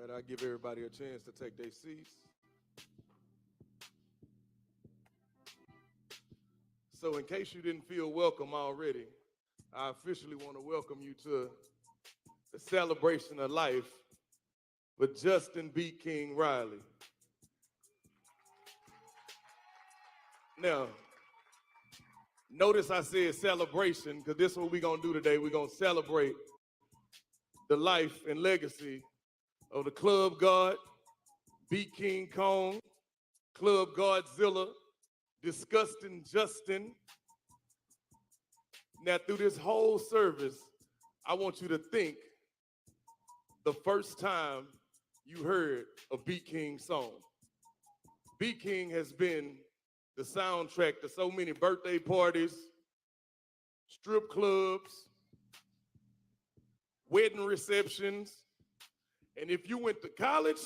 All right, I'll give everybody a chance to take their seats. So in case you didn't feel welcome already, I officially want to welcome you to the celebration of life with Justin B. King Riley. Now, notice I said celebration because this is what we're going to do today. We're going to celebrate the life and legacy of the Club God, BeatKing Kong, Club Godzilla, Disgusting Justin. Now, through this whole service, I want you to think the first time you heard a BeatKing song. BeatKing has been the soundtrack to so many birthday parties, strip clubs, wedding receptions, and if you went to college,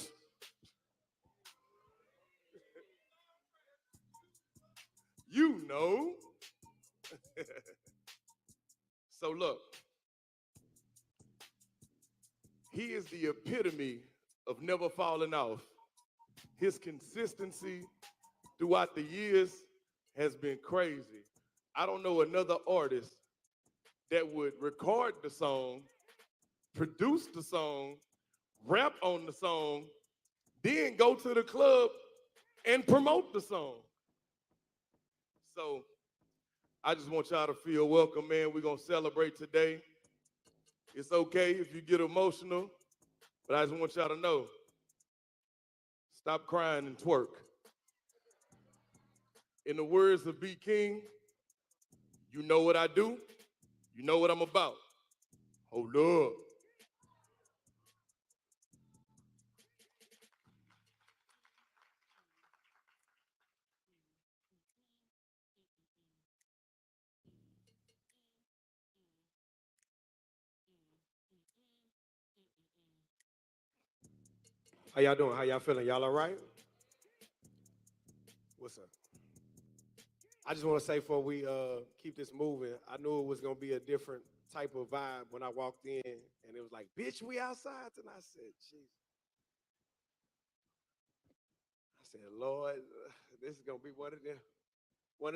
you know. So look, he is the epitome of never falling off. His consistency throughout the years has been crazy. I don't know another artist that would record the song, produce the song, rap on the song, then go to the club and promote the song. So I just want y'all to feel welcome, man. We're going to celebrate today. It's okay if you get emotional, but I just want y'all to know, stop crying and twerk. In the words of BeatKing, you know what I do, you know what I'm about. Hold up. How y'all doing? How y'all feeling? Y'all all right? What's up? I just want to say before we keep this moving, I knew it was gonna be a different type of vibe when I walked in, and it was like, "Bitch, we outside." And I said, "Jesus." I said, "Lord, this is gonna be one of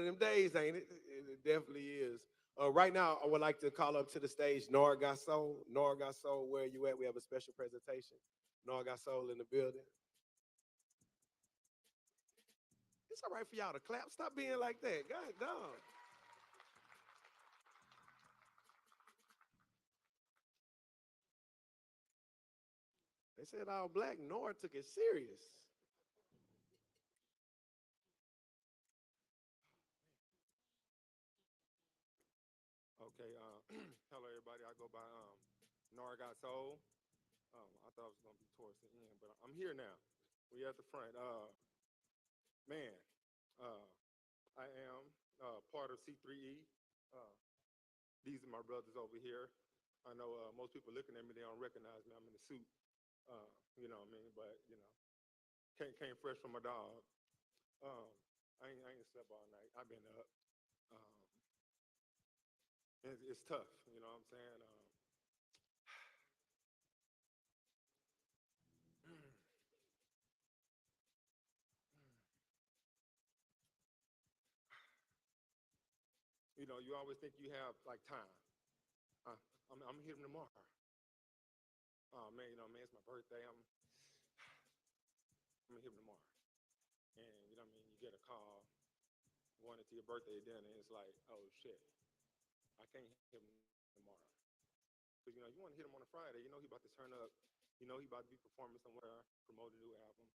them days, ain't it?" It definitely is. Right now, I would like to call up to the stage Nora Gasol. Nora Gasol, where you at? We have a special presentation. Nora Gasol in the building. It's all right for y'all to clap. Stop being like that. God, dog. They said all black. Nora took it serious. Okay, hello everybody. I go by Nora Got Soul. I thought it was gonna be towards the end, but I'm here now. We at the front. Man, uh, I am part of C3E. Uh, these are my brothers over here. I know most people looking at me, they don't recognize me. I'm in a suit. You know what I mean? But you know, came fresh from my dog. Um, I ain't slept all night. I've been up. Um, it's tough. You know what I'm saying? You know, you always think you have like time. I'm hitting tomorrow. Oh man, you know, man, it's my birthday. I'm gonna hit him tomorrow. And you know what I mean? You get a call going into your birthday dinner, and it's like, oh shit, I can't hit him tomorrow. Because you know, you want to hit him on a Friday. You know he about to turn up. You know he about to be performing somewhere, promoting a new album,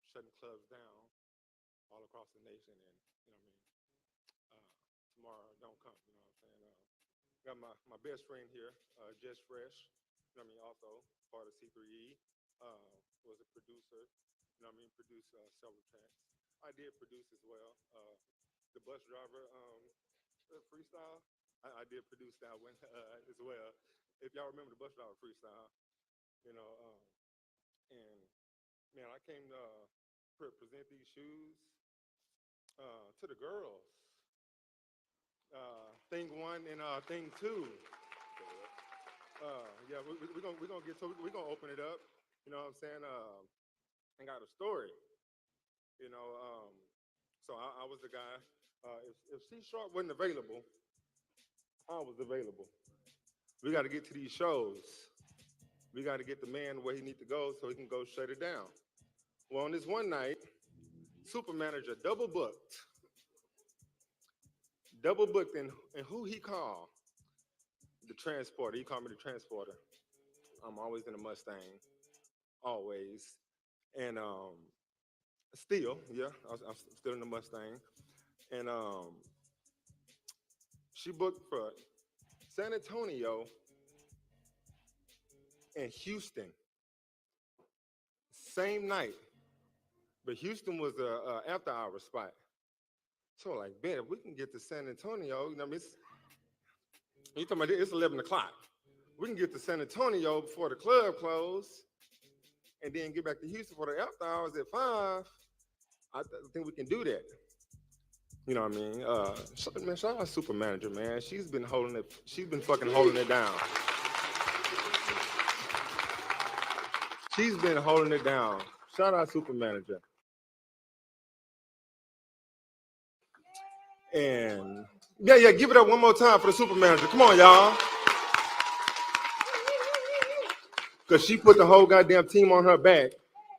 shutting clubs down all across the nation. And you know what I mean? Tomorrow don't come. You know what I'm saying? Got my best friend here, Just Fresh. You know what I mean? Also part of C3E. Was a producer. You know what I mean? Produced several tracks. I did produce as well. The bus driver freestyle. I did produce that one as well. If y'all remember the bus driver freestyle, you know, and man, I came to present these shoes to the girls. Thing one and thing two. Yeah, we're gonna get to. We're gonna open it up. You know what I'm saying? And got a story. You know, so I was the guy. If C Sharp wasn't available, I was available. We got to get to these shows. We got to get the man where he need to go so he can go shut it down. Well, on this one night, super manager double booked, and who he called? The transporter. He called me the transporter. I'm always in a Mustang, always, and still, yeah, I'm still in the Mustang, and she booked for San Antonio and Houston, same night, but Houston was a after hour spot. So like, man, if we can get to San Antonio, you know, you talking about it's 11 o'clock. We can get to San Antonio before the club closed, and then get back to Houston for the after hours at 5. I think we can do that. You know what I mean? Man, shout out Super Manager, man. She's been holding it. She's been fucking holding it down. She's been holding it down. Shout out Super Manager. And yeah, give it up one more time for the Super Manager. Come on, y'all. Because she put the whole goddamn team on her back.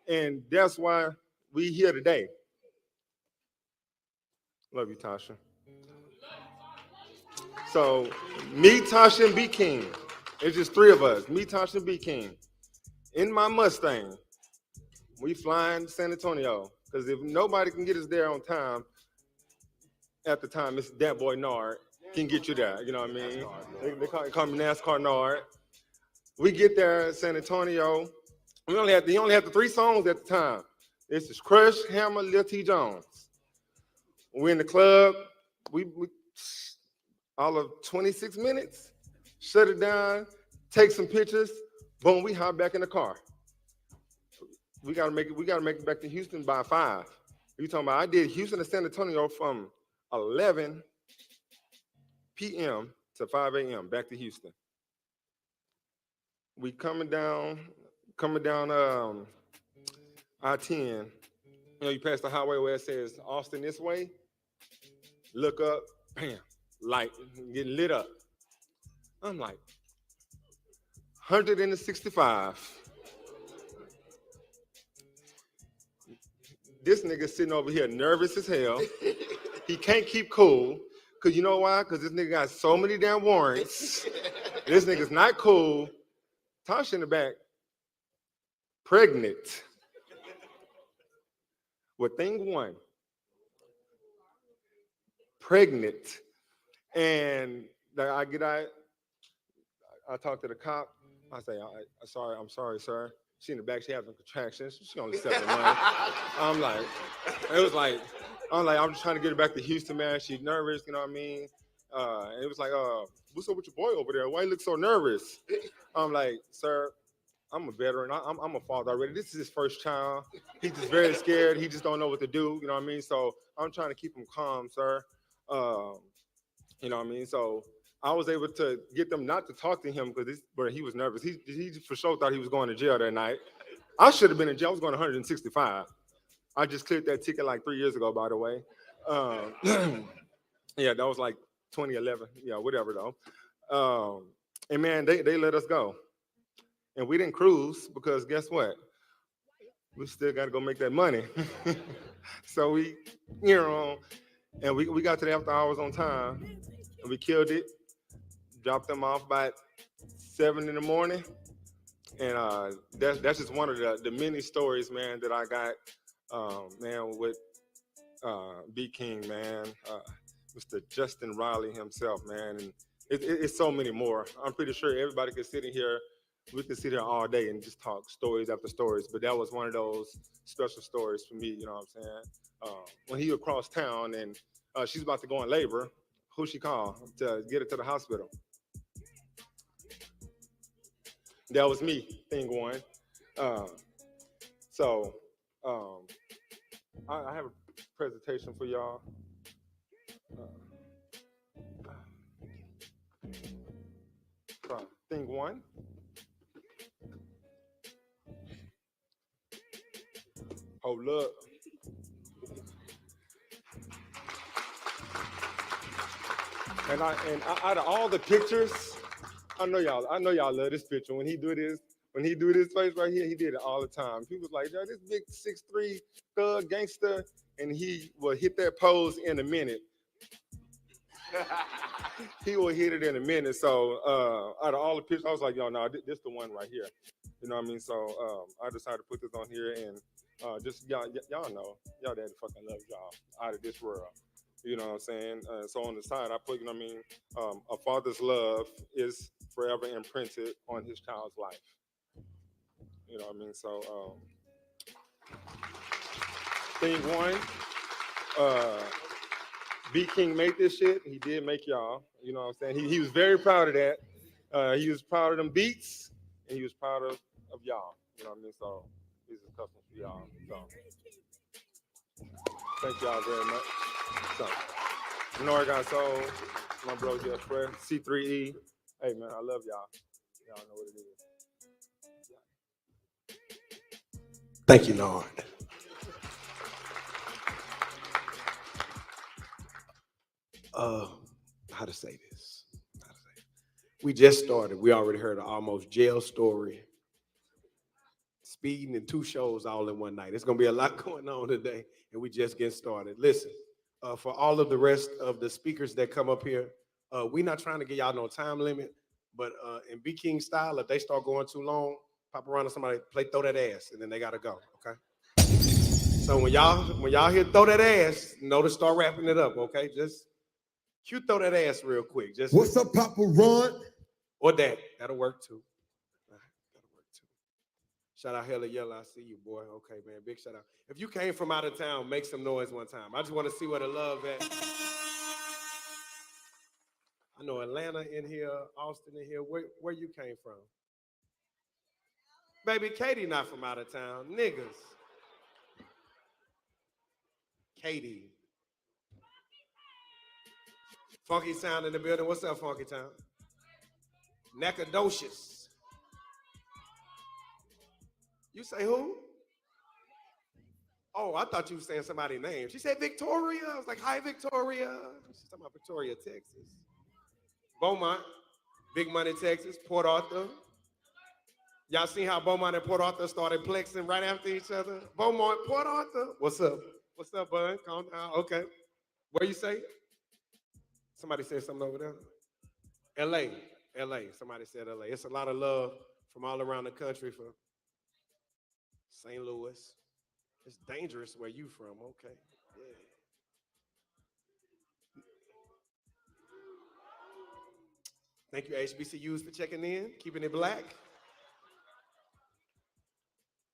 And that's why we here today. Love you, Tasha. So, me, Tasha, and BeatKing. It's just 3 of us. Me, Tasha, and BeatKing. In my Mustang. We flying to San Antonio. Because if nobody can get us there on time, at the time, it's that boy Nard can get you there. You know what I mean? They call me NASCAR Nard. We get there at San Antonio. He only had the 3 songs at the time. This is Crush, Hammer, Lil T. Jones. We're in the club. We all of 26 minutes, shut it down, take some pictures, boom, we hop back in the car. We gotta make it back to Houston by 5. You talking about I did Houston to San Antonio from 11 p.m. to 5 a.m. back to Houston. We coming down I-10. You know, you pass the highway where it says Austin this way. Look up, bam, light, getting lit up. I'm like, 165. This nigga sitting over here nervous as hell. He can't keep cool. Cause you know why? Cause this nigga got so many damn warrants. This nigga's not cool. Tasha in the back, pregnant. With thing 1. Pregnant. And I get out, I talk to the cop. I say, I'm sorry, sir. She in the back, she having contractions. She only 7 months. I'm just trying to get her back to Houston, man. She's nervous, you know what I mean? And it was like, what's up with your boy over there? Why you look so nervous? I'm like, sir, I'm a veteran. I'm a father already. This is his first child. He's just very scared. He just don't know what to do, you know what I mean? So I'm trying to keep him calm, sir. You know what I mean? So I was able to get them not to talk to him because he was nervous. He for sure thought he was going to jail that night. I should have been in jail. I was going 165. I just cleared that ticket like 3 years ago, by the way. Yeah, that was like 2011. Yeah, whatever though. And man, they let us go. And we didn't cruise because guess what? We still got to go make that money. So we, you know, and we got to the after hours on time. And we killed it. Dropped them off by 7 in the morning. And that's just one of the many stories, man, that I got, man, with BeatKing, man. Mr. Justin Riley himself, man. And it's so many more. I'm pretty sure everybody could sit in here. We could sit here all day and just talk stories after stories. But that was one of those special stories for me, you know what I'm saying? When he across town and she's about to go in labor, who she called to get her to the hospital? That was me, thing 1. So I have a presentation for y'all. Thing 1. Oh, look. And out of all the pictures, I know y'all love this picture. When he do this face right here, he did it all the time. He was like, yo, this big 6'3" thug gangster, and he will hit that pose in a minute. He will hit it in a minute. So out of all the pictures, I was like, yo, no, this the one right here. You know what I mean? So I decided to put this on here, and just y'all know, y'all daddy fucking loves y'all out of this world. You know what I'm saying? So on the side, I put, you know what I mean? A father's love is forever imprinted on his child's life. You know what I mean? So thing one, BeatKing made this shit. He did make y'all. You know what I'm saying? He was very proud of that. He was proud of them beats, and he was proud of y'all. You know what I mean? So these are custom for y'all. So thank y'all very much. So Oregon Soul, my bro Jeff Frey, C3E. Hey man, I love y'all. Y'all know what it is. Thank you, Lord. How to say this? We just started. We already heard an almost jail story. Speeding and 2 shows all in one night. It's gonna be a lot going on today, and we just getting started. Listen, for all of the rest of the speakers that come up here, we're not trying to get y'all no time limit, but in BeatKing style, if they start going too long, pop around to somebody, throw that ass, and then they gotta go. Okay. So when y'all hear throw that ass, know to start wrapping it up. Okay, just cue throw that ass real quick. Just what's up, Papa Ron? Or that'll work too. That'll work too. Shout out Hella Yella, I see you, boy. Okay, man, big shout out. If you came from out of town, make some noise one time. I just want to see where the love at. I know Atlanta in here, Austin in here. Where you came from? Baby, Katie not from out of town. Niggas. Katie. Funky Sound in the building. What's up, Funky Town? Nacogdoches. You say who? Oh, I thought you were saying somebody's name. She said Victoria. I was like, hi, Victoria. She's talking about Victoria, Texas. Beaumont, Big Money, Texas. Port Arthur. Y'all seen how Beaumont and Port Arthur started plexing right after each other? Beaumont, Port Arthur. What's up? What's up, bud? Calm down. Okay. Where you say? Somebody said something over there. LA. Somebody said LA. It's a lot of love from all around the country for St. Louis. It's dangerous where you from. Okay. Yeah. Thank you, HBCUs, for checking in, keeping it black.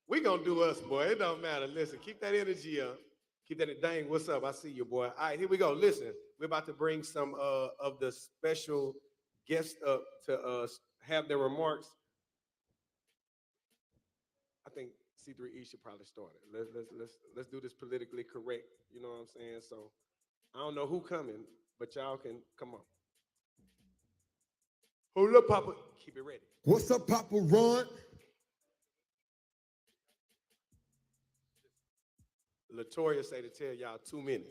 We gonna do us, boy. It don't matter. Listen, keep that energy up. Keep that. Dang, what's up? I see you, boy. All right, here we go. Listen, we're about to bring some of the special guests up to have their remarks. I think C3E should probably start it. Let's do this politically correct. You know what I'm saying? So I don't know who coming, but y'all can come on. Hold up, Papa. Keep it ready. What's up, Papa Ron? Latoya say to tell y'all 2 minutes.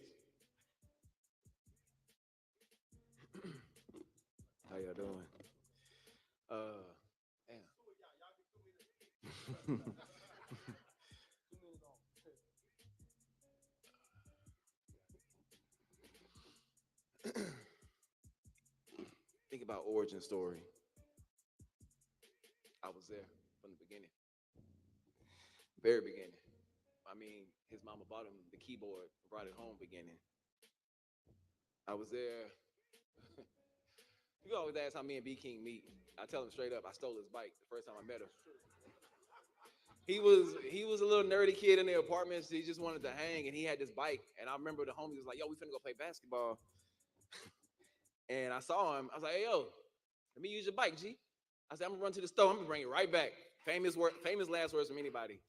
How y'all doing? Damn. Think about origin story. I was there from the beginning. Very beginning. I mean, his mama bought him the keyboard, brought it home beginning. I was there. You always ask how me and BeatKing meet. I tell him straight up, I stole his bike the first time I met him. He was a little nerdy kid in the apartments. He just wanted to hang, and he had this bike. And I remember the homie was like, "Yo, we finna go play basketball." And I saw him. I was like, "Hey, yo, let me use your bike, G." I said, "I'm gonna run to the store. I'm gonna bring it right back." Famous last words from anybody.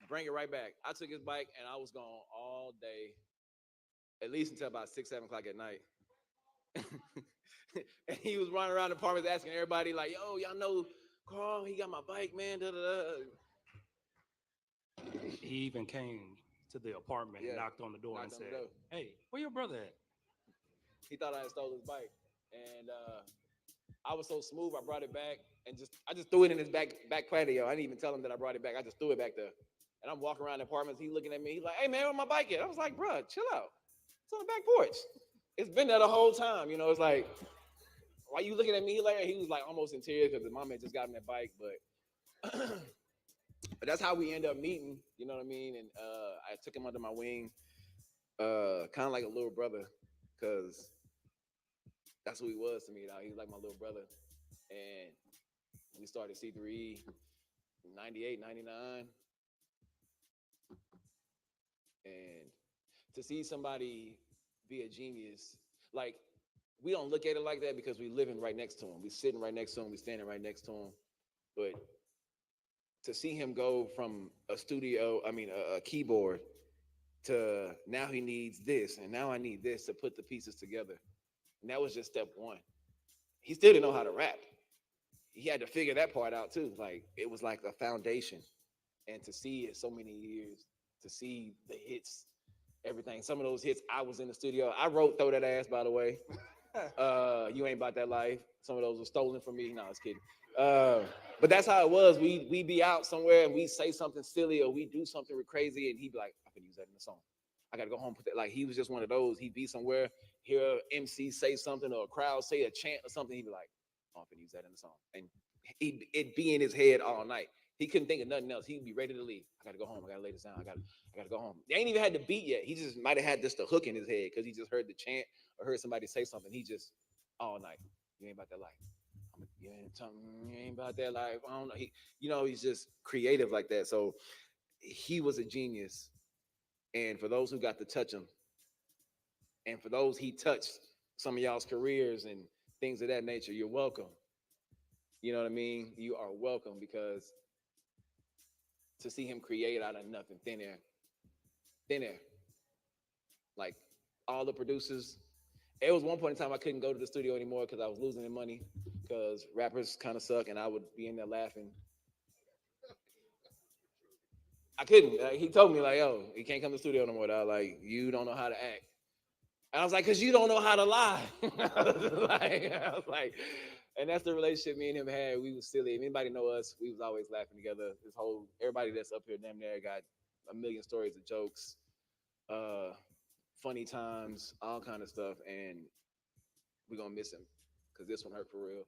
Bring it right back. I took his bike, and I was gone all day, at least until about 6, 7 o'clock at night. And he was running around the apartments asking everybody, like, "Yo, y'all know Carl? He got my bike, man." Da, da, da. He even came to the apartment and Yeah, knocked on the door and knocked on the said, door. "Hey, where your brother at?" He thought I had stole his bike, and I was so smooth. I brought it back and I just threw it in his back patio. I didn't even tell him that I brought it back. I just threw it back there. And I'm walking around the apartments. He looking at me. He's like, "Hey man, where my bike at?" I was like, "Bro, chill out. It's on the back porch. It's been there the whole time." You know, it's like, why you looking at me like that? He was like almost in tears because the mom had just gotten that bike. But that's how we end up meeting. You know what I mean? And I took him under my wing, kind of like a little brother, because that's who he was to me. He was like my little brother. And we started C3E 98, 99. And to see somebody be a genius, like, we don't look at it like that because we living right next to him. We sitting right next to him. We standing right next to him. But to see him go from a keyboard to now he needs this, and now I need this to put the pieces together. And that was just step one. He still didn't know how to rap. He had to figure that part out too. Like, it was like a foundation. And to see it so many years, to see the hits, everything. Some of those hits, I was in the studio. I wrote "Throw That Ass," by the way. You Ain't About That Life. Some of those were stolen from me. No, I was kidding. But that's how it was. We be out somewhere and we say something silly or we do something crazy, and he'd be like, "I can use that in the song. I gotta go home and put that." Like, he was just one of those. He'd be somewhere, hear a MC say something or a crowd say a chant or something. He'd be like, "Oh, I can use that in the song," and it'd be in his head all night. He couldn't think of nothing else. He'd be ready to leave. I gotta go home. I gotta lay this down. I gotta go home. They ain't even had the beat yet. He just might have had just a hook in his head because he just heard the chant or heard somebody say something. He just all night. You ain't about that life. You ain't about that life. I don't know. He's just creative like that. So he was a genius. And for those who got to touch him, and for those he touched some of y'all's careers and things of that nature, you're welcome. You know what I mean? You are welcome, because to see him create out of nothing, thin air, like all the producers. It was one point in time I couldn't go to the studio anymore because I was losing the money because rappers kind of suck, and I would be in there laughing. I couldn't. He told me, like, "Yo, you can't come to the studio no more, dog. Like, you don't know how to act." And I was like, "Cause you don't know how to lie." I was like, and that's the relationship me and him had. We was silly. If anybody know us, we was always laughing together. Everybody that's up here damn near got a million stories of jokes, funny times, all kind of stuff. And we're gonna miss him because this one hurt for real.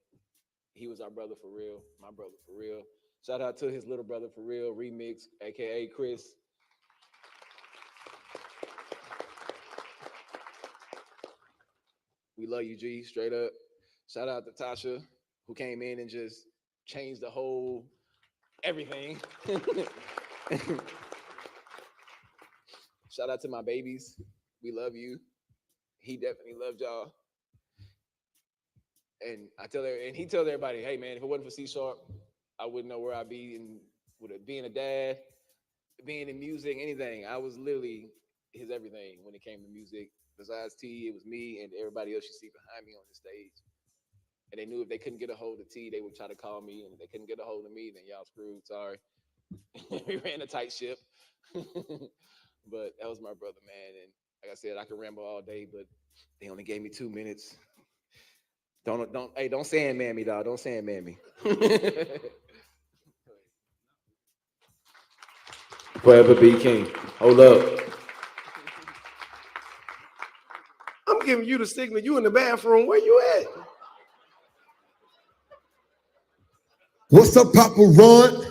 He was our brother for real, my brother for real. Shout out to his little brother for real, Remix, aka Chris. We love you, G, straight up. Shout out to Tasha, who came in and just changed the whole everything. Shout out to my babies. We love you. He definitely loved y'all. And he tells everybody, "Hey man, if it wasn't for C Sharp, I wouldn't know where I'd be, and with it being a dad, being in music, anything. I was literally his everything when it came to music. Besides T, it was me and everybody else you see behind me on the stage. And they knew if they couldn't get a hold of T, they would try to call me. And if they couldn't get a hold of me, then y'all screwed. Sorry." We ran a tight ship. But that was my brother, man. And like I said, I could ramble all day, but they only gave me 2 minutes. Don't Sandman me, dog. Don't Sandman me. Forever be king. Hold up. I'm giving you the signal. You in the bathroom. Where you at? What's up, Papa Run?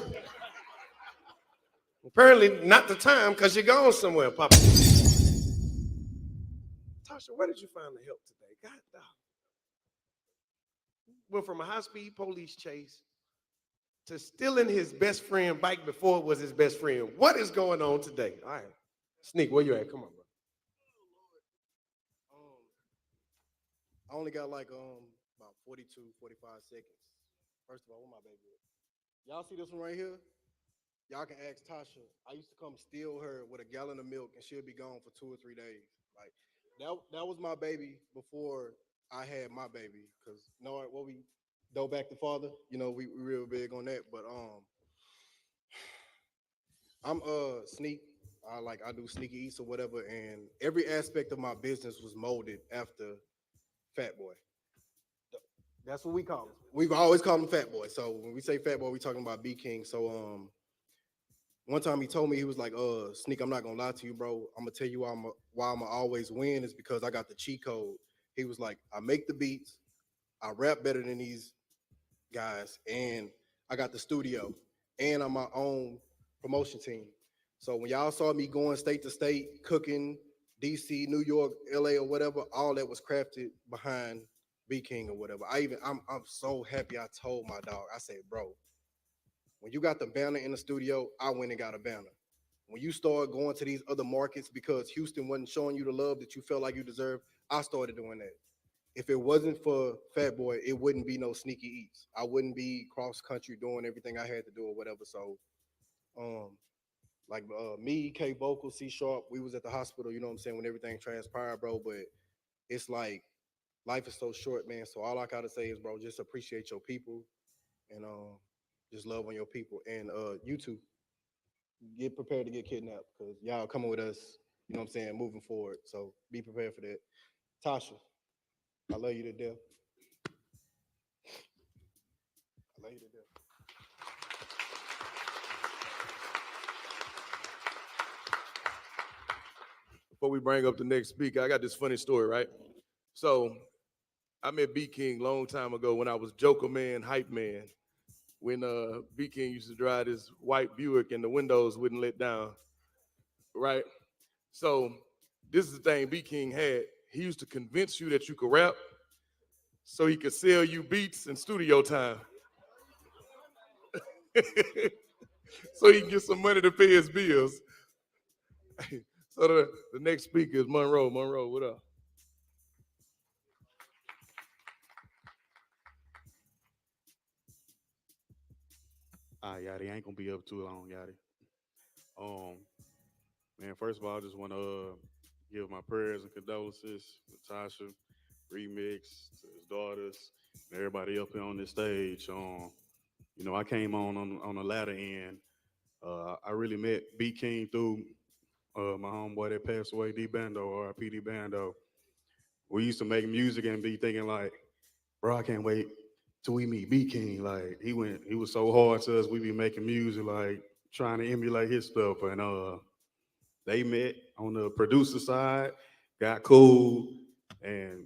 Apparently not the time because you're gone somewhere, Papa. Tasha, where did you find the help today? God dog. Went from a high-speed police chase to stealing his best friend bike before it was his best friend. What is going on today? All right. Sneak, where you at? Come on, bro. I only got like about 42, 45 seconds. First of all, where my baby at? Y'all see this one right here? Y'all can ask Tasha. I used to come steal her with a gallon of milk, and she'll be gone for 2 or 3 days. Like that was my baby before I had my baby. Cause what we go back to father, we real big on that. But I'm Sneak. I do sneaky eats or whatever, and every aspect of my business was molded after Fat Boy. That's what we call him. We've always called him Fat Boy. So when we say Fat Boy, we talking about BeatKing. So one time he told me, he was like, Sneak, I'm not gonna lie to you, bro. I'm gonna tell you why I'm always win is because I got the cheat code. He was like, I make the beats, I rap better than these guys, and I got the studio, and I'm my own promotion team. So when y'all saw me going state to state, cooking, DC, New York, LA, or whatever, all that was crafted behind BeatKing or whatever. I'm so happy I told my dog. I said, bro, when you got the banner in the studio, I went and got a banner. When you start going to these other markets because Houston wasn't showing you the love that you felt like you deserved, I started doing that. If it wasn't for Fat Boy, it wouldn't be no sneaky eats. I wouldn't be cross country doing everything I had to do or whatever. So, um, like me, K Vocal, C Sharp, we was at the hospital. You know what I'm saying, when everything transpired, bro. But it's like life is so short, man. So all I gotta say is, bro, just appreciate your people and just love on your people. And you two, get prepared to get kidnapped because y'all coming with us. You know what I'm saying, moving forward. So be prepared for that. Tasha, I love you to death. I love you to death. Before we bring up the next speaker, I got this funny story, right? So I met B King long time ago when I was Joker Man, hype man. When B King used to drive this white Buick and the windows wouldn't let down, right? So this is the thing B King had. He used to convince you that you could rap so he could sell you beats and studio time. So he can get some money to pay his bills. So the next speaker is Monroe. Monroe, what up? Yachty, I ain't gonna be up too long, Yachty. Um, man, first of all, I just want to give my prayers and condolences to Tasha, Remix, to his daughters, and everybody up here on this stage. I came on the latter end. I really met B King through my homeboy that passed away, D Bando, or RIP D Bando. We used to make music and be thinking like, bro, I can't wait till we meet B King. Like he was so hard to us. We be making music like trying to emulate his stuff, and they met on the producer side, got cool, and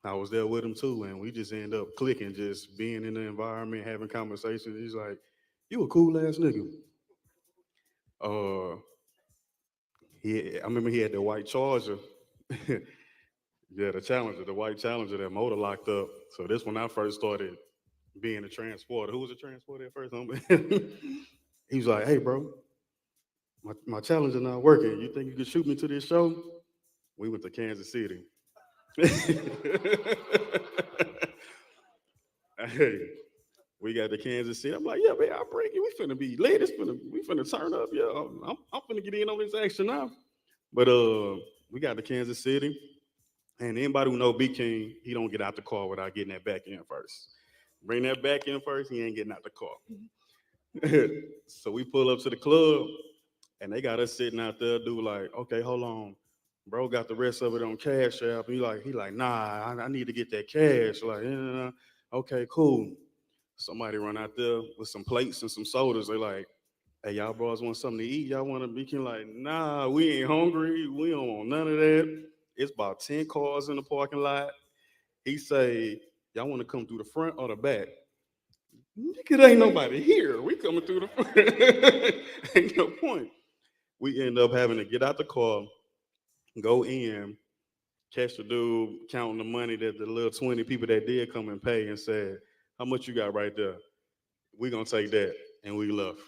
I was there with him too, and we just end up clicking, just being in the environment, having conversations. He's like, "You a cool ass nigga." Uh, I remember he had the white Charger. Yeah, the Challenger, the white Challenger, that motor locked up. So this when I first started being a transporter. Who was a transporter at first? He was like, "Hey, bro, my Challenger not working. You think you could shoot me to this show?" We went to Kansas City. Hey, we got to Kansas City. I'm like, "Yeah, man, I'll bring you. We finna be lit. We finna turn up. Yeah, I'm finna get in on this action now." But we got to Kansas City. And anybody who know B King, he don't get out the car without getting that back end first. Bring that back in first, he ain't getting out the car. So we pull up to the club, and they got us sitting out there, dude, like, okay, hold on. Bro got the rest of it on Cash App. He like, nah, I need to get that cash. Like, yeah, okay, cool. Somebody run out there with some plates and some sodas. They like, hey, y'all bros want something to eat? Y'all want to be like, nah, we ain't hungry. We don't want none of that. It's about 10 cars in the parking lot. He say, y'all want to come through the front or the back? Nigga, ain't nobody here. We coming through the front. Ain't no point. We end up having to get out the car, go in, catch the dude counting the money that the little 20 people that did come and pay and said, how much you got right there? We gonna take that. And we left.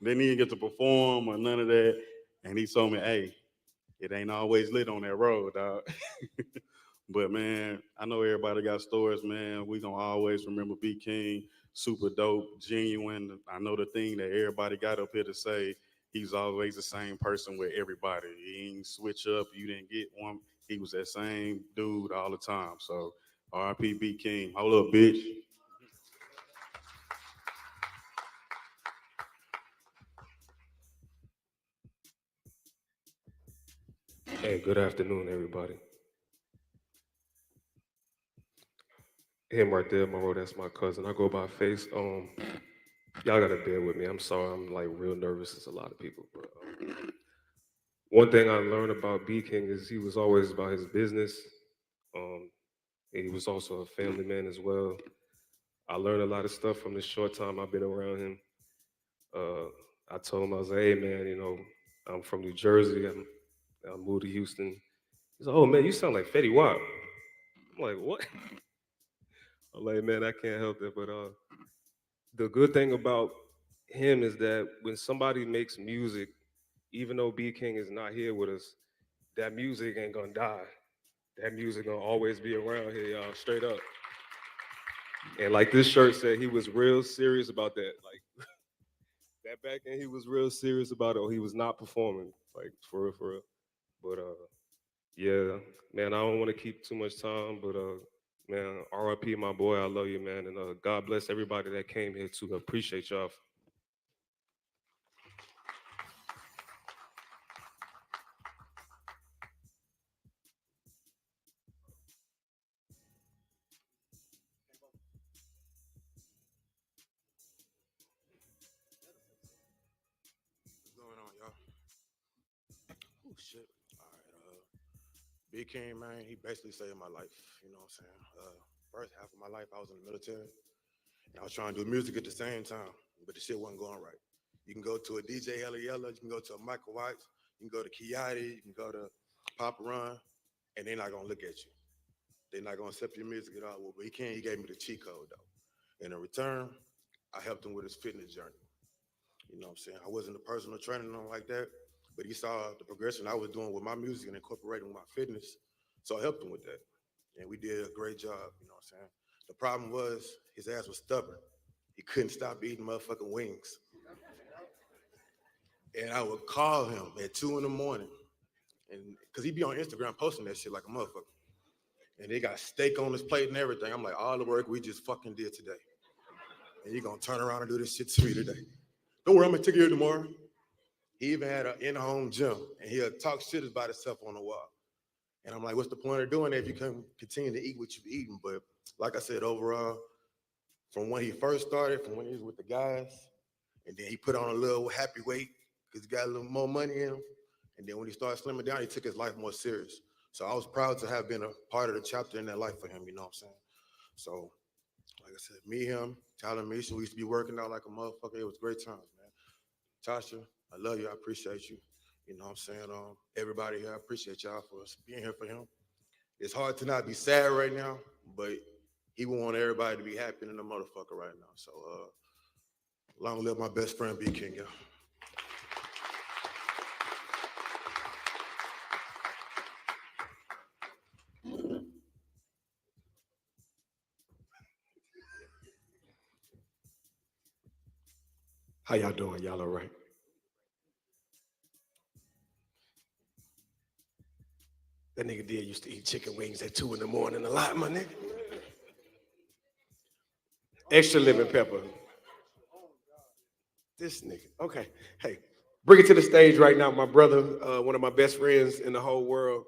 Then he didn't get to perform or none of that. And he told me, hey, it ain't always lit on that road, dog. But man, I know everybody got stories, man. We gonna always remember B King, super dope, genuine. I know the thing that everybody got up here to say, he's always the same person with everybody. He ain't switch up, you didn't get one. He was that same dude all the time. So RIP B King. Hold up, bitch. Hey, good afternoon, everybody. Him right there, Monroe, that's my cousin. I go by Face. Y'all gotta bear with me. I'm sorry, I'm like real nervous as a lot of people. But one thing I learned about B King is he was always about his business. Um, and he was also a family man as well. I learned a lot of stuff from the short time I've been around him. Uh, I told him, I was like, hey man, I'm from New Jersey. I moved to Houston. He's like, oh man, you sound like Fetty Wap. I'm like, what? I'm like, man, I can't help it. But the good thing about him is that when somebody makes music, even though B King is not here with us, that music ain't gonna die. That music gonna always be around here, y'all, straight up. And like this shirt said, he was real serious about that. Like that back end, he was real serious about it. Or he was not performing, like for real, for real. But yeah, man, I don't want to keep too much time, but man, RIP, my boy, I love you, man, and God bless everybody that came here to appreciate y'all. What's going on, y'all? Oh shit. All right. BeatKing, man, he basically saved my life. You know what I'm saying? First half of my life, I was in the military, and I was trying to do music at the same time, but the shit wasn't going right. You can go to a DJ Hella Yella, you can go to a Michael White, you can go to Kiati, you can go to Papa Run, and they're not gonna look at you. They're not gonna accept your music at all. Well, BeatKing, he gave me the cheat code though. And in return, I helped him with his fitness journey. You know what I'm saying? I wasn't a personal trainer, nothing like that, but he saw the progression I was doing with my music and incorporating my fitness. So I helped him with that. And we did a great job, you know what I'm saying? The problem was his ass was stubborn. He couldn't stop eating motherfucking wings. And I would call him at 2 in the morning. And because he'd be on Instagram posting that shit like a motherfucker. And they got steak on his plate and everything. I'm like, all the work we just fucking did today. And you're gonna turn around and do this shit to me today. Don't worry, I'm gonna take you here tomorrow. He even had an in-home gym, and he'll talk shit about himself on the wall. And I'm like, what's the point of doing that if you can continue to eat what you've eaten? But like I said, overall, from when he first started, from when he was with the guys, and then he put on a little happy weight because he got a little more money in him. And then when he started slimming down, he took his life more serious. So I was proud to have been a part of the chapter in that life for him, you know what I'm saying? So, like I said, me, him, Tyler, Misha, we used to be working out like a motherfucker. It was great times, man. Tasha, I love you. I appreciate you. You know what I'm saying? Everybody here, I appreciate y'all for us being here for him. It's hard to not be sad right now, but he would want everybody to be happy in the motherfucker right now. So long live my best friend, BeatKing, y'all. How y'all doing? Y'all all right? That nigga did used to eat chicken wings at 2 in the morning a lot, my nigga. Extra lemon pepper. This nigga. Okay. Hey, bring it to the stage right now, my brother, one of my best friends in the whole world,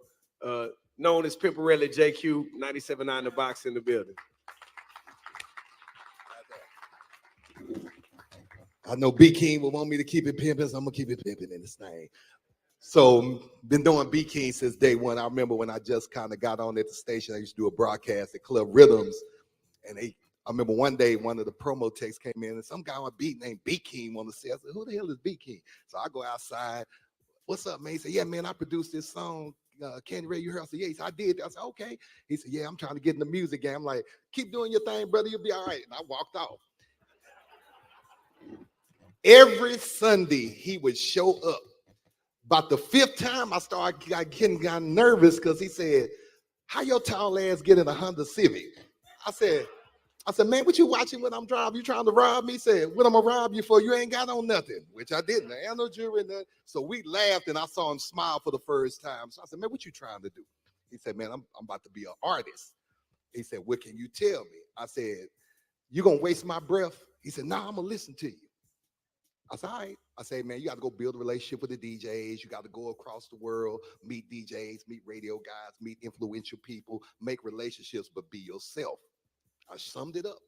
known as Pimperelli JQ, 97.9 The Box in the building. I know BeatKing will want me to keep it pimping, so I'm gonna keep it pimping in this thing. So been doing BeatKing since day one. I remember when I just kind of got on at the station, I used to do a broadcast at Club Rhythms, and I remember one day one of the promo texts came in, and some guy on a beat named BeatKing wanted to say, I said, who the hell is BeatKing? So I go outside, what's up, man? He said, yeah, man, I produced this song. Candy Ray, you heard? I said, yeah. He said, I did. I said, okay. He said, yeah, I'm trying to get in the music game. I'm like, keep doing your thing, brother. You'll be all right. And I walked off. Every Sunday, he would show up. About the 5th time, I started getting nervous because he said, how your tall ass get in a Honda Civic? I said, man, what you watching when I'm driving? You trying to rob me? He said, what I'm gonna rob you for? You ain't got on nothing, which I didn't. I had no jewelry, nothing. So we laughed and I saw him smile for the first time. So I said, man, what you trying to do? He said, man, I'm about to be an artist. He said, what can you tell me? I said, you gonna waste my breath? He said, no, I'm gonna listen to you. I said, all right. I say, man, you got to go build a relationship with the DJs. You got to go across the world, meet DJs, meet radio guys, meet influential people, make relationships, but be yourself. I summed it up.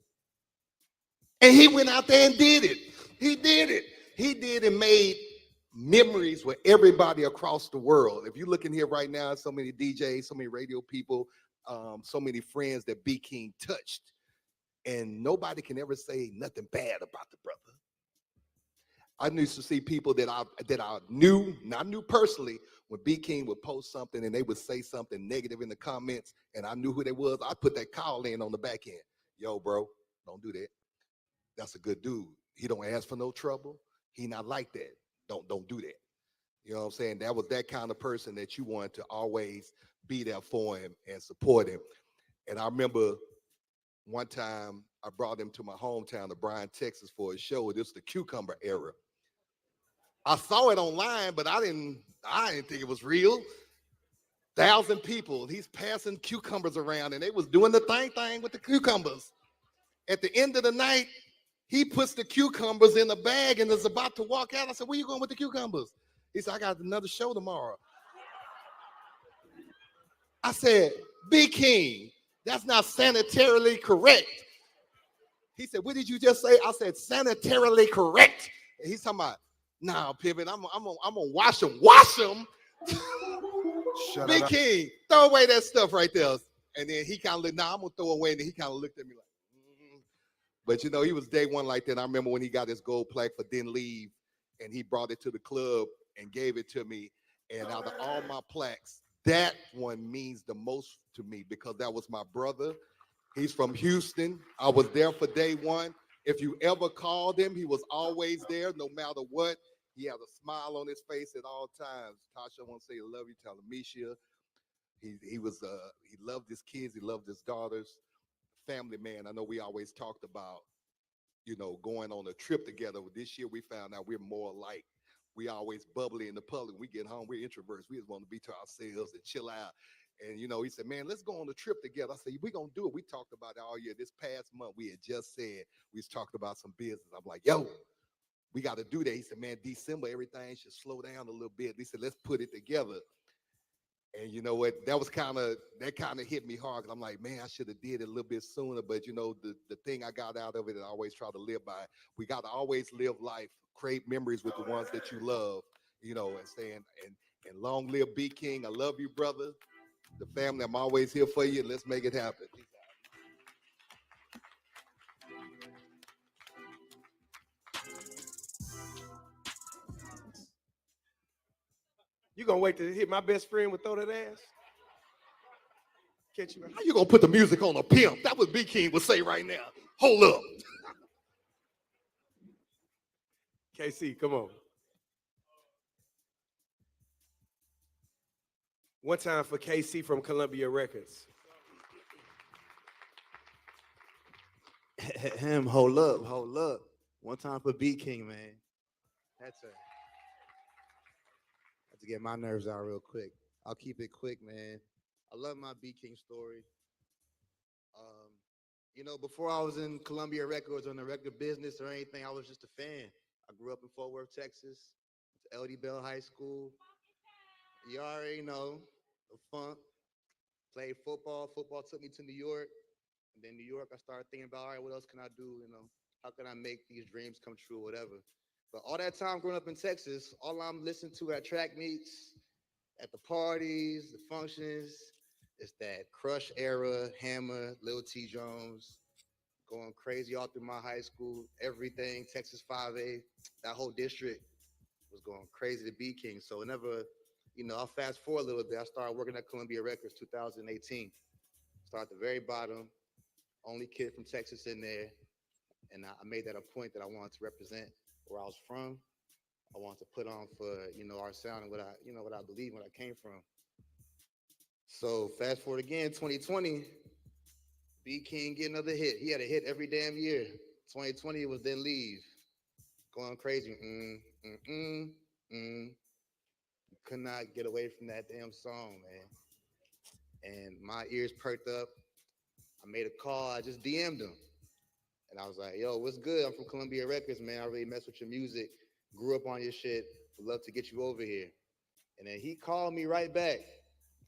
And he went out there and did it. He did it. He did and made memories with everybody across the world. If you look in here right now, so many DJs, so many radio people, so many friends that BeatKing touched. And nobody can ever say nothing bad about the brother. I used to see people that I knew, not knew personally, when BeatKing would post something and they would say something negative in the comments, and I knew who they was. I put that call in on the back end. Yo, bro, don't do that. That's a good dude. He don't ask for no trouble. He not like that. Don't do that. You know what I'm saying? That was that kind of person that you wanted to always be there for him and support him. And I remember one time I brought him to my hometown of Bryan, Texas for a show. This was the cucumber era. I saw it online, but I didn't think it was real. 1,000 people. He's passing cucumbers around, and they was doing the thing with the cucumbers. At the end of the night, he puts the cucumbers in a bag and is about to walk out. I said, where you going with the cucumbers? He said, I got another show tomorrow. I said, BeatKing, that's not sanitarily correct. He said, what did you just say? I said, sanitarily correct. And he's talking about, nah, Pippin, I'm gonna wash them. Wash them? BeatKing, throw away that stuff right there. And then he kind of looked, nah, I'm gonna throw away. And then he kind of looked at me like, But you know, he was day one like that. I remember when he got his gold plaque for Didn't Leave, and he brought it to the club and gave it to me. And out of all my plaques, that one means the most to me because that was my brother. He's from Houston. I was there for day one. If you ever called him, he was always there, no matter what. He had a smile on his face at all times. Tasha, I want to say I love you. Tell him, Misha. He loved his kids. He loved his daughters. Family man. I know we always talked about, you know, going on a trip together. This year we found out we're more alike. We always bubbly in the public. We get home, we're introverts. We just want to be to ourselves and chill out. And you know, he said, man, let's go on a trip together. I said, we're gonna do it. We talked about it all year. This past month, we had just said we was talking about some business. I'm like, yo, we got to do that. He said, man, December, everything should slow down a little bit. He said, let's put it together. And you know what? That kind of hit me hard because I'm like, man, I should have did it a little bit sooner. But you know, the thing I got out of it, and I always try to live by. We got to always live life, create memories with the ones that you love. You know, and saying and long live BeatKing. I love you, brother. The family, I'm always here for you. Let's make it happen. You gonna wait to hit my best friend with throw that ass? Catch you. How you gonna put the music on a pimp? That what BeatKing would say right now. Hold up. KC, come on. One time for KC from Columbia Records. Hold up. One time for BeatKing, man. That's it. Have to get my nerves out real quick. I'll keep it quick, man. I love my BeatKing story. You know, before I was in Columbia Records or in the record business or anything, I was just a fan. I grew up in Fort Worth, Texas, LD Bell High School. You already know the funk. Played football. Football took me to New York. And then New York, I started thinking about, all right, what else can I do? You know, how can I make these dreams come true, whatever. But all that time growing up in Texas, all I'm listening to at track meets, at the parties, the functions, is that Crush era, Hammer, Lil T Jones, going crazy all through my high school, everything, Texas 5A, that whole district was going crazy to BeatKing. So whenever, you know, I'll fast forward a little bit, I started working at Columbia Records 2018. Start at the very bottom, only kid from Texas in there. And I made that a point that I wanted to represent where I was from. I wanted to put on for, you know, our sound and what I believe, where I came from. So fast forward again, 2020, BeatKing get another hit. He had a hit every damn year. 2020 was Then Leave. Going crazy. Could not get away from that damn song, man. And my ears perked up. I made a call. I just DM'd him. And I was like, yo, what's good? I'm from Columbia Records, man. I really mess with your music. Grew up on your shit. Would love to get you over here. And then he called me right back,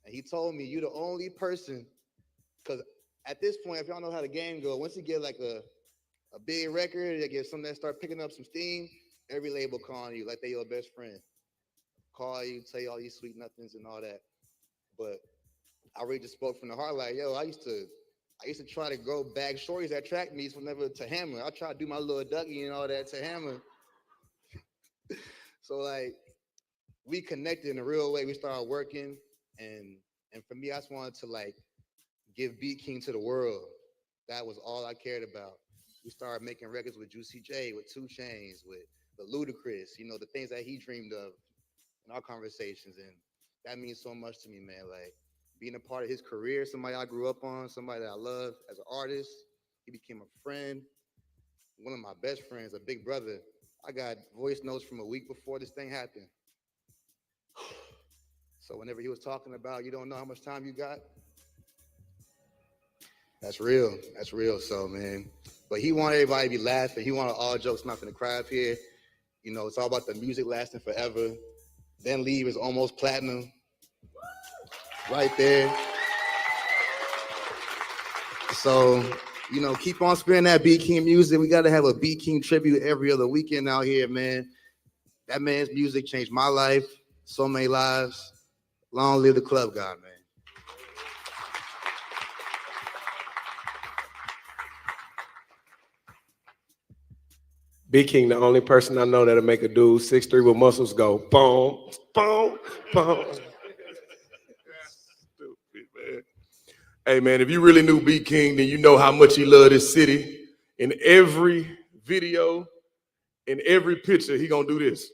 and he told me, "You the only person." Because at this point, if y'all know how the game go, once you get like a big record, you get something that start picking up some steam, every label calling you like they your best friend. Call you, tell you all these sweet nothings and all that. But I really just spoke from the heart, like, yo, I used to try to go bag shorties at track meets whenever to Hammer. I try to do my little Dougie and all that to Hammer. So like we connected in a real way. We started working, and and for me, I just wanted to like give Beat King to the world. That was all I cared about. We started making records with Juicy J, with Two Chains, with the Ludacris, the things that he dreamed of in our conversations. And that means so much to me, man. Like being a part of his career, somebody I grew up on, somebody that I love as an artist. He became a friend, one of my best friends, a big brother. I got voice notes from a week before this thing happened. So whenever he was talking about you don't know how much time you got, that's real. That's real. So man, but he wanted everybody to be laughing. He wanted all jokes not gonna cry up here. It's all about the music lasting forever. Then Leave is almost platinum, right there. So keep on spinning that Beat King music. We got to have a Beat King tribute every other weekend out here, man. That man's music changed my life, so many lives. Long live the club god, man. BeatKing, the only person I know that'll make a dude 6'3" with muscles go boom, boom, boom. Stupid, man. Hey, man, if you really knew B King, then you know how much he loved this city. In every video, in every picture, he gonna do this.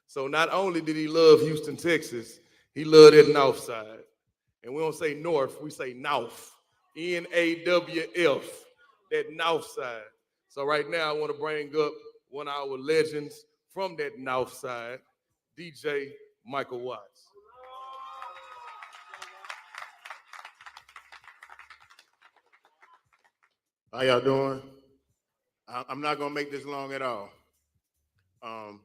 So not only did he love Houston, Texas, he loved that North side. And we don't say North, we say Nawf. Nawf, that North side. So right now, I want to bring up one of our legends from that North side, DJ Michael Watts. How y'all doing? I'm not gonna make this long at all. Um,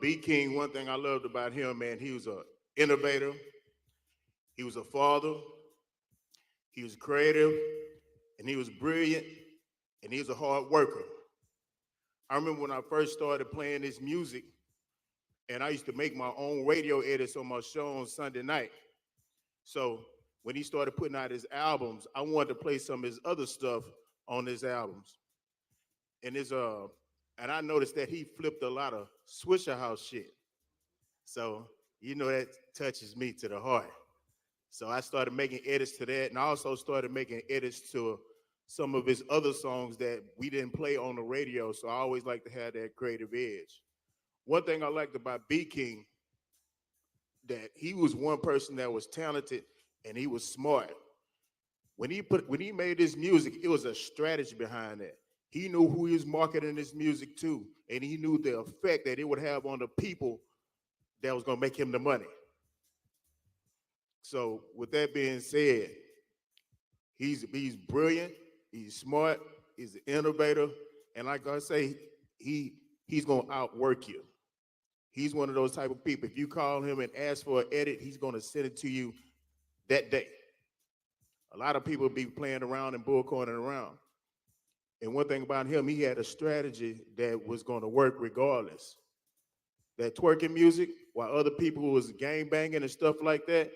B King, one thing I loved about him, man, he was an innovator. He was a father. He was creative, and he was brilliant, and he was a hard worker. I remember when I first started playing this music, and I used to make my own radio edits on my show on Sunday night. So when he started putting out his albums, I wanted to play some of his other stuff on his albums. And and I noticed that he flipped a lot of Swisher House shit. So that touches me to the heart. So I started making edits to that, and I also started making edits to some of his other songs that we didn't play on the radio. So I always like to have that creative edge. One thing I liked about B King, that he was one person that was talented and he was smart. When he made this music, it was a strategy behind that. He knew who he was marketing his music to, and he knew the effect that it would have on the people that was gonna make him the money. So with that being said, he's brilliant, he's smart, he's an innovator, and like I say, he's gonna outwork you. He's one of those type of people. If you call him and ask for an edit, he's gonna send it to you that day. A lot of people be playing around and bullcorning around. And one thing about him, he had a strategy that was gonna work regardless. That twerking music, while other people was gang banging and stuff like that,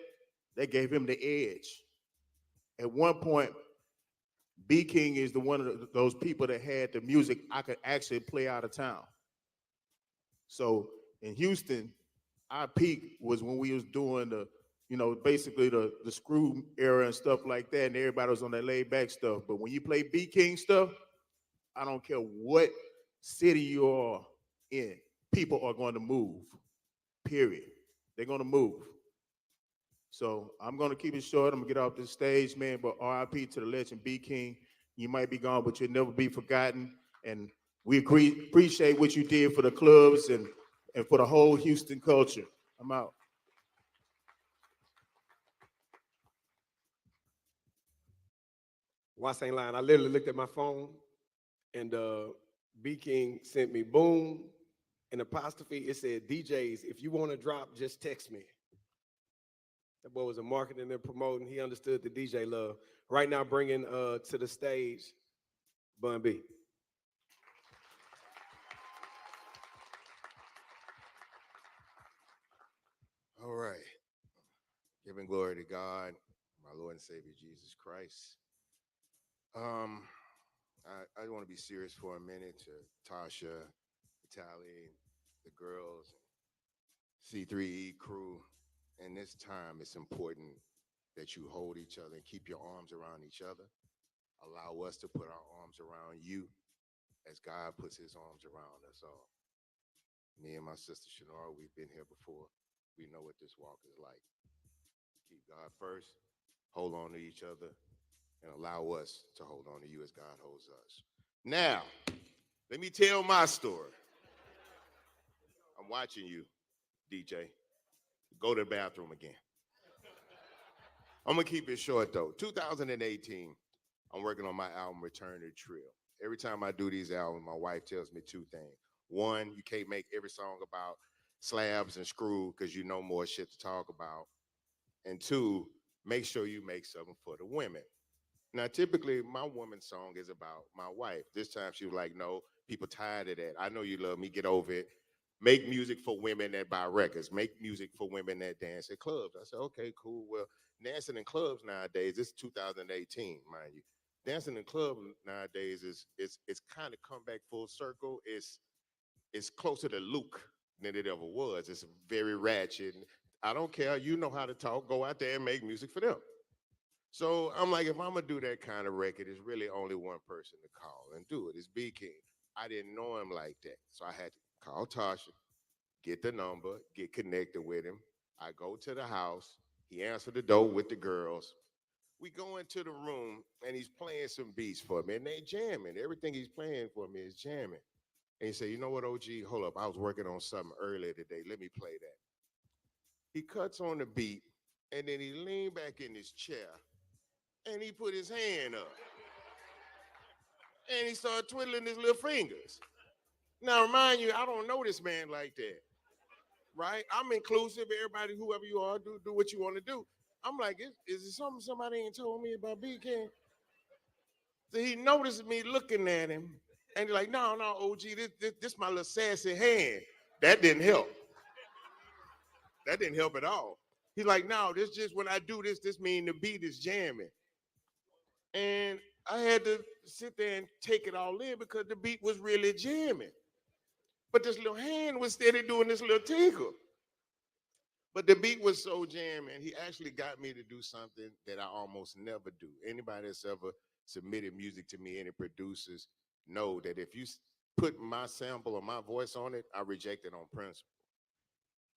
they gave him the edge. At one point, B King is the one of those people that had the music I could actually play out of town. So in Houston, our peak was when we was doing basically the screw era and stuff like that, and everybody was on that laid back stuff. But when you play B King stuff, I don't care what city you are in, people are going to move. Period. They're going to move. So I'm going to keep it short. I'm going to get off this stage, man. But RIP to the legend B King. You might be gone, but you'll never be forgotten. And we appreciate what you did for the clubs and for the whole Houston culture. I'm out. Watts ain't lying. I literally looked at my phone, and BeatKing sent me boom, an apostrophe. It said, DJs, if you want to drop, just text me. That boy was a marketing and promoting. He understood the DJ love. Right now, bringing to the stage Bun B. All right. Giving glory to God, my Lord and Savior Jesus Christ. I want to be serious for a minute to Tasha, Vitaly, the girls, C3E crew. And this time it's important that you hold each other and keep your arms around each other. Allow us to put our arms around you as God puts his arms around us all. Me and my sister Shanara, we've been here before. We know what this walk is like. Keep God first, hold on to each other, and allow us to hold on to you as God holds us. Now, let me tell my story. I'm watching you, DJ. Go to the bathroom again. I'm gonna keep it short though. 2018, I'm working on my album Return to the Trill. Every time I do these albums, my wife tells me two things. One, you can't make every song about slabs and screw because you know more shit to talk about. And two, make sure you make something for the women. Now, typically, my woman's song is about my wife. This time she was like, no, people tired of that. I know you love me, get over it. Make music for women that buy records. Make music for women that dance at clubs. I said, okay, cool. Well, dancing in clubs nowadays, this is 2018, mind you. Dancing in clubs nowadays is it's kind of come back full circle. It's closer to Luke than it ever was. It's very ratchet. I don't care. You know how to talk. Go out there and make music for them. So I'm like, if I'm gonna do that kind of record, it's really only one person to call and do it. It's BeatKing. I didn't know him like that, so I had to call Tasha, get the number, get connected with him. I go to the house. He answered the door with the girls. We go into the room and he's playing some beats for me, and they jamming. Everything he's playing for me is jamming. And he said, "You know what, OG? Hold up, I was working on something earlier today. Let me play that." He cuts on the beat, and then he leaned back in his chair and he put his hand up and he started twiddling his little fingers. Now, remind you, I don't know this man like that, right? I'm inclusive. Everybody, whoever you are, do what you want to do. I'm like, is it something somebody ain't told me about BeatKing? So he noticed me looking at him, and he's like, no, OG, this my little sassy hand. That didn't help. That didn't help at all. He's like, no, this just when I do this mean the beat is jamming. And I had to sit there and take it all in because the beat was really jamming. But this little hand was steady doing this little tinkle. But the beat was so jamming, he actually got me to do something that I almost never do. Anybody that's ever submitted music to me, any producers, know that if you put my sample or my voice on it, I reject it on principle.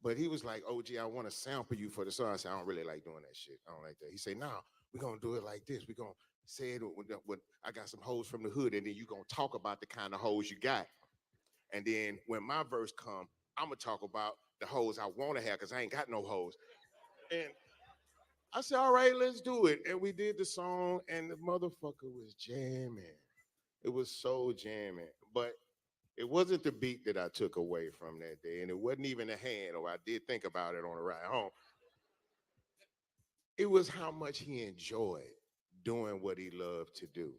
But he was like, OG, I want to sample you for the song. I said, I don't really like doing that shit. I don't like that. He said, no, we're going to do it like this. We're going to say it when I got some hoes from the hood, and then you're going to talk about the kind of hoes you got. And then when my verse come, I'm going to talk about the hoes I want to have because I ain't got no hoes. And I said, all right, let's do it. And we did the song, and the motherfucker was jamming. It was so jamming. But it wasn't the beat that I took away from that day, and it wasn't even the hand, or I did think about it on the ride home. It was how much he enjoyed doing what he loved to do.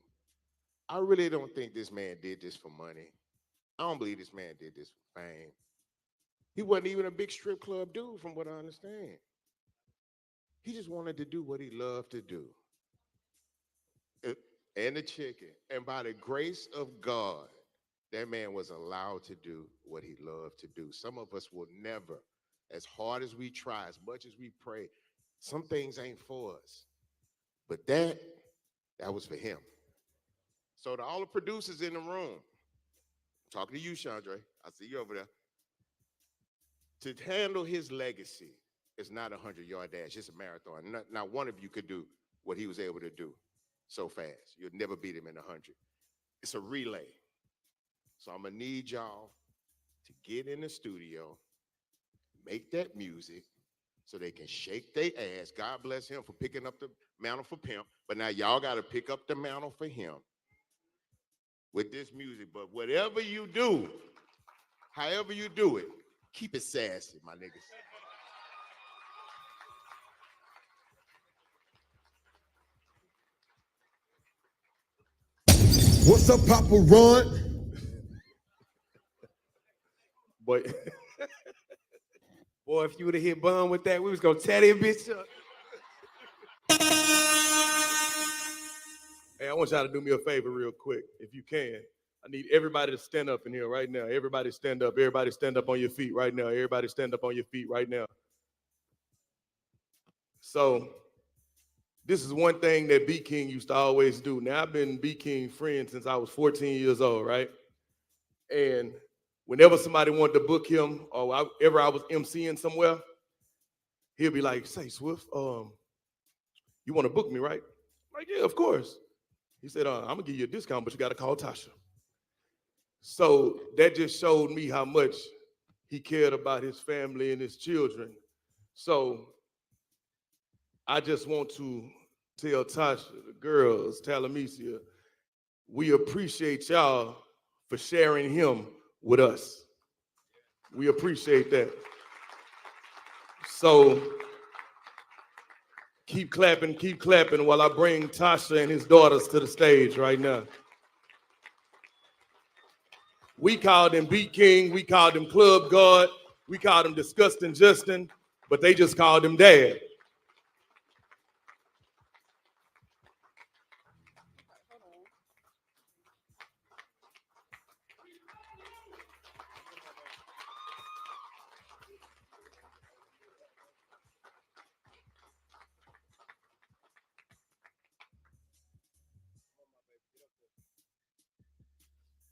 I really don't think this man did this for money. I don't believe this man did this for fame. He wasn't even a big strip club dude, from what I understand. He just wanted to do what he loved to do. Uh, And the chicken. And by the grace of God, that man was allowed to do what he loved to do. Some of us will never, as hard as we try, as much as we pray, some things ain't for us. But that was for him. So to all the producers in the room, talking to you, Chandre, I see you over there. To handle his legacy is not a 100-yard dash, it's a marathon. Not one of you could do what he was able to do so fast. You'll never beat him in 100. It's a relay. So I'm gonna need y'all to get in the studio, make that music so they can shake their ass. God bless him for picking up the mantle for pimp, but now y'all gotta pick up the mantle for him with this music. But whatever you do, however you do it, keep it sassy, my niggas. What's up, Papa Run? But Boy, if you would have hit Bun with that, we was gonna tear that bitch up. hey, I want y'all to do me a favor real quick, if you can. I need everybody to stand up in here right now. Everybody stand up. Everybody stand up on your feet right now. Everybody stand up on your feet right now. So this is one thing that BeatKing used to always do. Now, I've been BeatKing friend since I was 14 years old, right? And whenever somebody wanted to book him or ever I was MCing somewhere, he'll be like, say, Swift, you want to book me, right? I'm like, yeah, of course. He said, I'm going to give you a discount, but you got to call Tasha. So that just showed me how much he cared about his family and his children. So I just want to tell Tasha, the girls, Talamisia, we appreciate y'all for sharing him with us. We appreciate that. So keep clapping while I bring Tasha and his daughters to the stage right now. We called him BeatKing, we called him Club God, we called him Disgusting Justin, but they just called him Dad.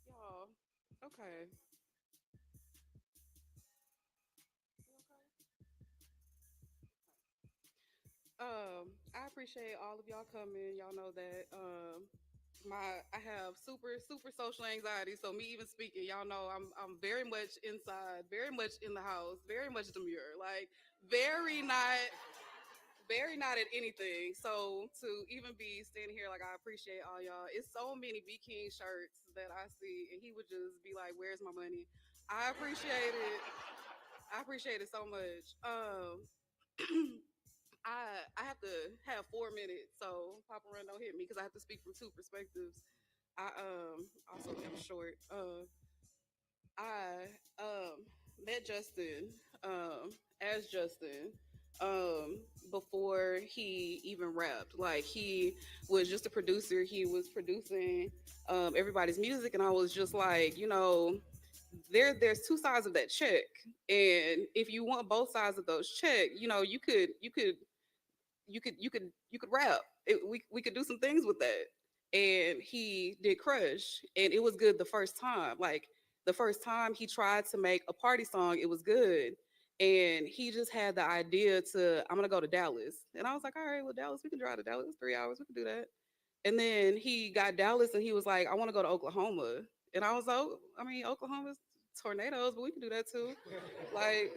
Y'all, okay. I appreciate all of y'all coming. Y'all know that I have super social anxiety, so me even speaking, y'all know I'm very much inside, very much in the house, very much demure, like very not at anything. So to even be standing here, like I appreciate all y'all. It's so many BeatKing shirts that I see, and he would just be like, "Where's my money?" I appreciate it. I appreciate it so much. I have to have 4 minutes, so Papa Run don't hit me because I have to speak from two perspectives. I also am short. I met Justin as Justin before he even rapped. Like he was just a producer. He was producing everybody's music, and I was just like, there's two sides of that check, and if you want both sides of those check, you could rap. We could do some things with that. And he did Crush, and it was good the first time. Like the first time he tried to make a party song, it was good. And he just had the idea to, I'm gonna go to Dallas. And I was like, all right, well, Dallas, we can drive to Dallas, 3 hours, we can do that. And then he got Dallas and he was like, I want to go to Oklahoma. And I was like, I mean, Oklahoma's tornadoes, but we can do that too. Like,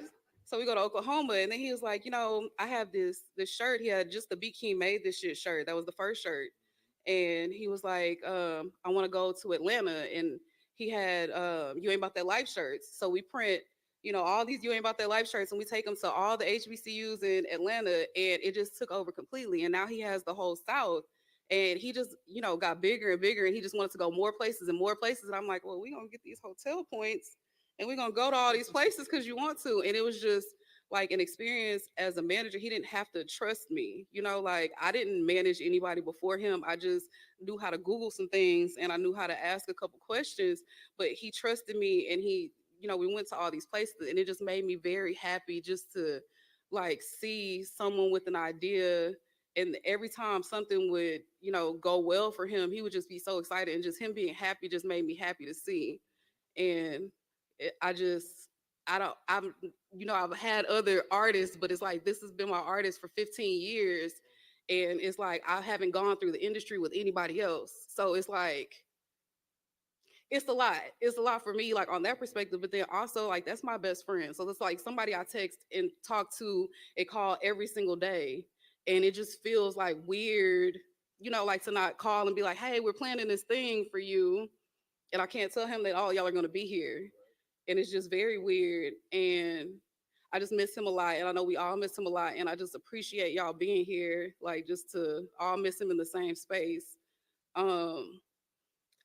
so we go to Oklahoma, and then he was like, I have this shirt. He had just the BeatKing made this shit shirt. That was the first shirt, and he was like, I want to go to Atlanta, and he had You Ain't About That Life shirts. So we print, all these You Ain't About That Life shirts, and we take them to all the HBCUs in Atlanta, and it just took over completely. And now he has the whole South. And he just, got bigger and bigger, and he just wanted to go more places and more places. And I'm like, well, we gonna get these hotel points and we're gonna go to all these places because you want to. And it was just like an experience as a manager. He didn't have to trust me, like I didn't manage anybody before him. I just knew how to Google some things and I knew how to ask a couple questions, but he trusted me and we went to all these places, and it just made me very happy just to like see someone with an idea. And every time something would, go well for him, he would just be so excited, and just him being happy just made me happy to see. And I just, I don't, I'm, I've had other artists, but it's like this has been my artist for 15 years, and it's like I haven't gone through the industry with anybody else. So it's like it's a lot. It's a lot for me, like on that perspective. But then also, like that's my best friend. So it's like somebody I text and talk to and call every single day, and it just feels like weird, like to not call and be like, "Hey, we're planning this thing for you." and I can't tell him that all y'all are gonna be here, and it's just very weird. And I just miss him a lot, and I know we all miss him a lot, and I just appreciate y'all being here, like just to all miss him in the same space. Um,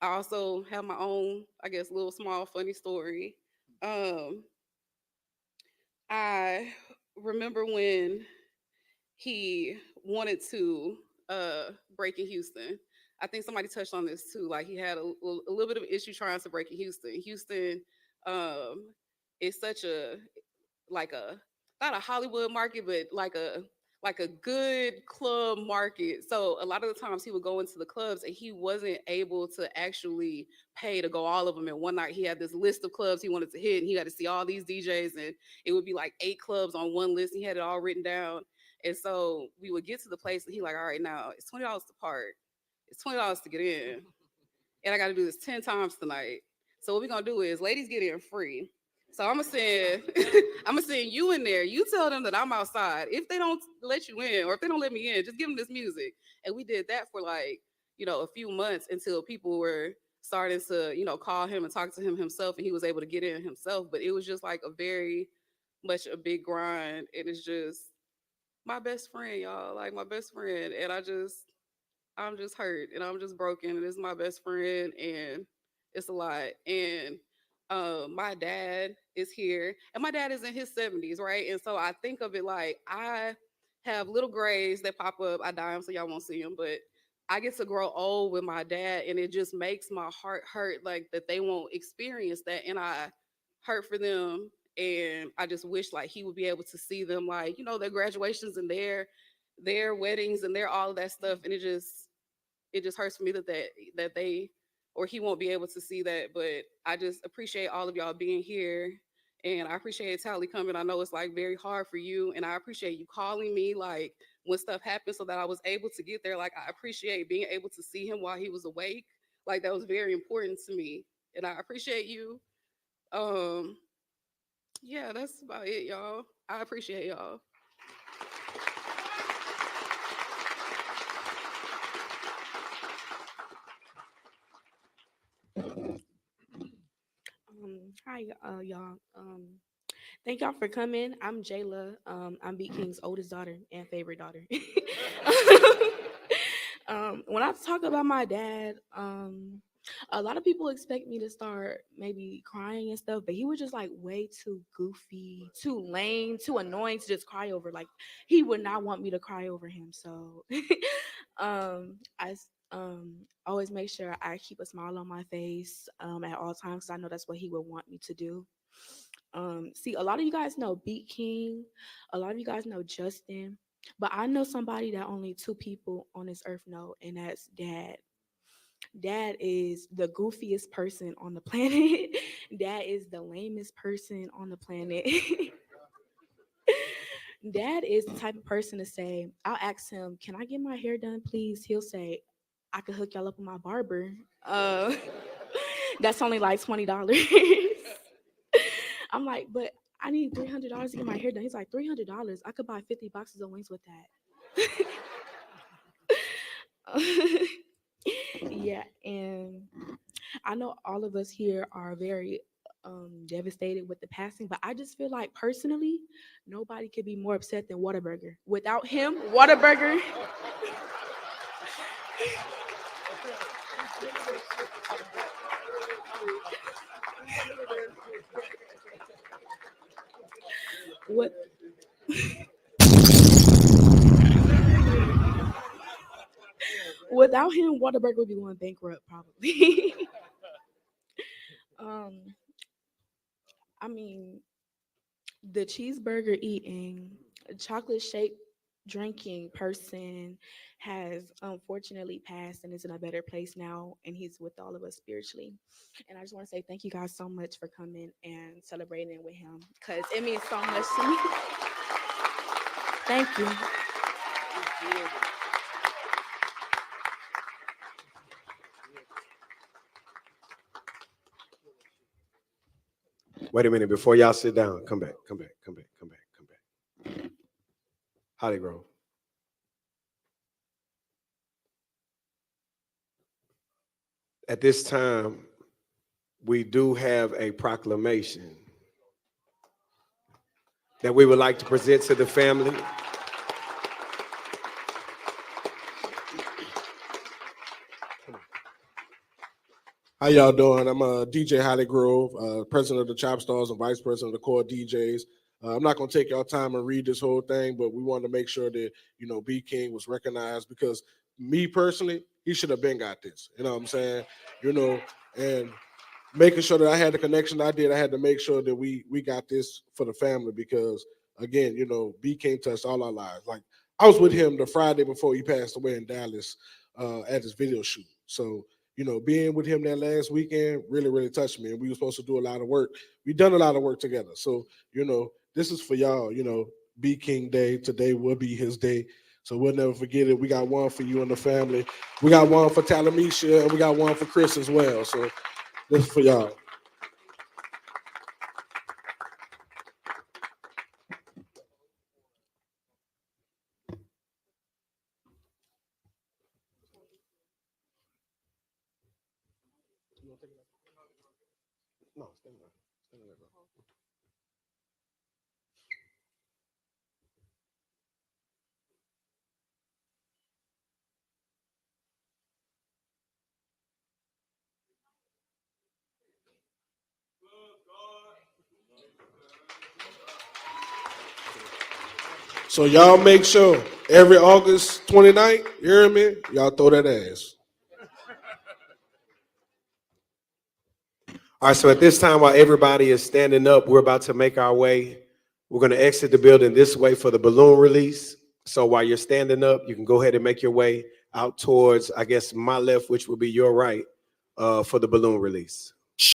I also have my own, I guess, little small funny story. Um, I remember when he wanted to break in Houston. I think somebody touched on this too. Like he had a little bit of an issue trying to break in Houston. Houston um, is such a like a not a Hollywood market, but like a good club market. So a lot of the times he would go into the clubs and he wasn't able to actually pay to go all of them. And one night he had this list of clubs he wanted to hit, and he got to see all these DJs, and it would be like 8 clubs on one list. He had it all written down. And so we would get to the place, and he like, all right, now it's $20 to park, it's $20 to get in, and I got to do this 10 times tonight. So what we're gonna do is, ladies get in free. So I'm gonna send, I'm gonna send you in there. You tell them that I'm outside. If they don't let you in, or if they don't let me in, just give them this music. And we did that for like, a few months until people were starting to, call him and talk to him himself, and he was able to get in himself. But it was just like a very much a big grind, and it's just my best friend, y'all, like my best friend, and I'm just hurt and I'm just broken. And it's my best friend, and it's a lot. And my dad is here, and my dad is in his 70s, right? And so I think of it like I have little grays that pop up. I dye them so y'all won't see them, but I get to grow old with my dad, and it just makes my heart hurt, like that they won't experience that, and I hurt for them. And I just wish like he would be able to see them, like their graduations and their weddings and their all of that stuff, and it just hurts for me that they or he won't be able to see that. But I just appreciate all of y'all being here, and I appreciate Tally coming. I know it's like very hard for you, and I appreciate you calling me like when stuff happened so that I was able to get there. Like I appreciate being able to see him while he was awake. Like that was very important to me, and I appreciate you. Um, yeah, that's about it, y'all. I appreciate y'all. Hi, y'all. Thank y'all for coming. I'm Jayla. I'm Beat King's oldest daughter and favorite daughter. When I talk about my dad, a lot of people expect me to start maybe crying and stuff, but he was just like way too goofy, too lame, too annoying to just cry over. Like he would not want me to cry over him. So I always make sure I keep a smile on my face at all times, 'cause I know that's what he would want me to do. See, a lot of you guys know Beat King, a lot of you guys know Justin, but I know somebody that only 2 people on this earth know, and that's Dad. Dad is the goofiest person on the planet. Dad is the lamest person on the planet. Dad is the type of person to say, I'll ask him, can I get my hair done, please? He'll say, I could hook y'all up with my barber. That's only like $20. I'm like, but I need $300 to get my hair done. He's like, $300? I could buy 50 boxes of wings with that. Yeah, and I know all of us here are very devastated with the passing, but I just feel like personally, nobody could be more upset than Whataburger. Without him, Whataburger. What? Without him, Whataburger would be going bankrupt probably. um, I mean, the cheeseburger eating, chocolate shake drinking person has unfortunately passed and is in a better place now, and he's with all of us spiritually. And I just want to say thank you guys so much for coming and celebrating with him, because it means so much to me. Thank you. Wait a minute, before y'all sit down, come back. Holly Grove. At this time, we do have a proclamation that we would like to present to the family. How y'all doing? I'm DJ Holly Grove, president of the Chop Stars and vice president of the Core DJs. I'm not going to take y'all time and read this whole thing, but we wanted to make sure that, BeatKing was recognized, because me personally, he should have been got this. You know what I'm saying? And making sure that I had the connection I did, I had to make sure that we got this for the family, because, again, BeatKing touched all our lives. Like, I was with him the Friday before he passed away in Dallas at his video shoot. So, being with him that last weekend really, really touched me. And we were supposed to do a lot of work. We done a lot of work together. So, this is for y'all, BeatKing Day. Today will be his day. So we'll never forget it. We got one for you and the family. We got one for Talamisha, and we got one for Chris as well. So this is for y'all. No, stay there. Stay there, bro. So y'all make sure every August 29th, you hear me? Y'all throw that ass. All right, so at this time, while everybody is standing up, we're about to make our way. We're going to exit the building this way for the balloon release. So while you're standing up, you can go ahead and make your way out towards, I guess, my left, which will be your right, for the balloon release.